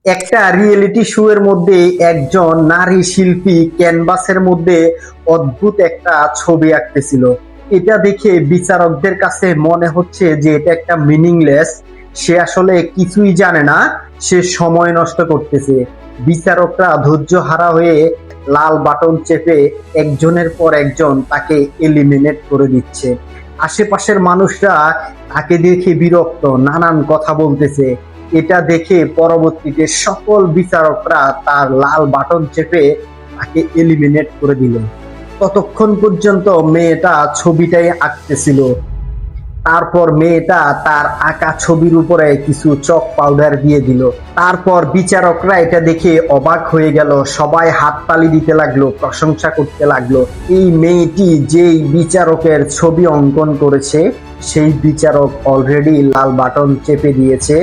একটা reality show এর মধ্যে একজন নারী শিল্পী ক্যানভাসের মধ্যে অদ্ভুত একটা ছবি আঁকতেছিল। এটা দেখে বিচারকদের কাছে মনে হচ্ছে যে এটা একটা মিনিংলেস। সে আসলে কিছুই জানে না, সে সময় নষ্ট করতেছে। বিচারকরা ধৈর্য হারা হয়ে লাল বাটন চেপে একজনের পর একজন তাকে এলিমিনেট করে দিচ্ছে। আশেপাশের মানুষরা তাকে দেখে বিরক্ত, নানান কথা বলতেছে। এটা দেখে পরবর্তীতে সকল বিচারকরা তার লাল বাটন চেপে তাকে এলিমিনেট করে দিল। ততক্ষণ পর্যন্ত মেয়েটা ছবিটাই আঁকতেছিল। তারপর মেয়েটা তার আঁকা ছবির উপরে কিছু চক পাউডার দিয়ে দিল। তারপর বিচারকরা এটা দেখে অবাক হয়ে গেল, সবাই হাততালি দিতে লাগলো, প্রশংসা করতে লাগলো। এই মেয়েটি যেই বিচারকের ছবি অঙ্কন করেছে সেই বিচারক অলরেডি লাল বাটন চেপে দিয়েছে,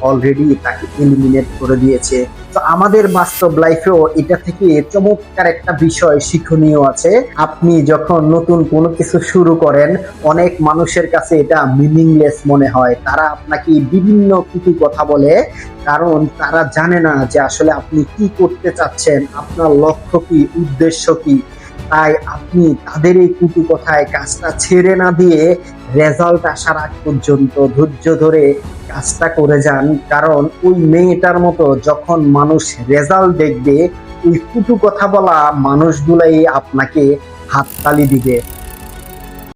অলরেডি তাকে এলিমিনেট করে দিয়েছে। তো আমাদের বাস্তব লাইফেও এটা থেকে চমৎকার একটা বিষয় শিক্ষণীয় আছে। আপনি যখন নতুন কোনো কিছু শুরু করেন, অনেক মানুষের কাছে এটা মিনিংলেস মনে হয়, তারা আপনাকে বিভিন্ন কিছু কথা বলে, কারণ তারা জানে না যে আসলে আপনি কি করতে চাচ্ছেন, আপনার লক্ষ্য কি, উদ্দেশ্য কি। তাই আপনি তাদের এই কুটু কথায় কাজটা ছেড়ে না দিয়ে রেজাল্ট আসার আগ পর্যন্ত ধৈর্য ধরে কাজটা করে যান। কারণ ওই মেয়েটার মতো যখন মানুষ রেজাল্ট দেখবে, ওই কুটু কথা বলা মানুষগুলাই আপনাকে হাততালি দিবে।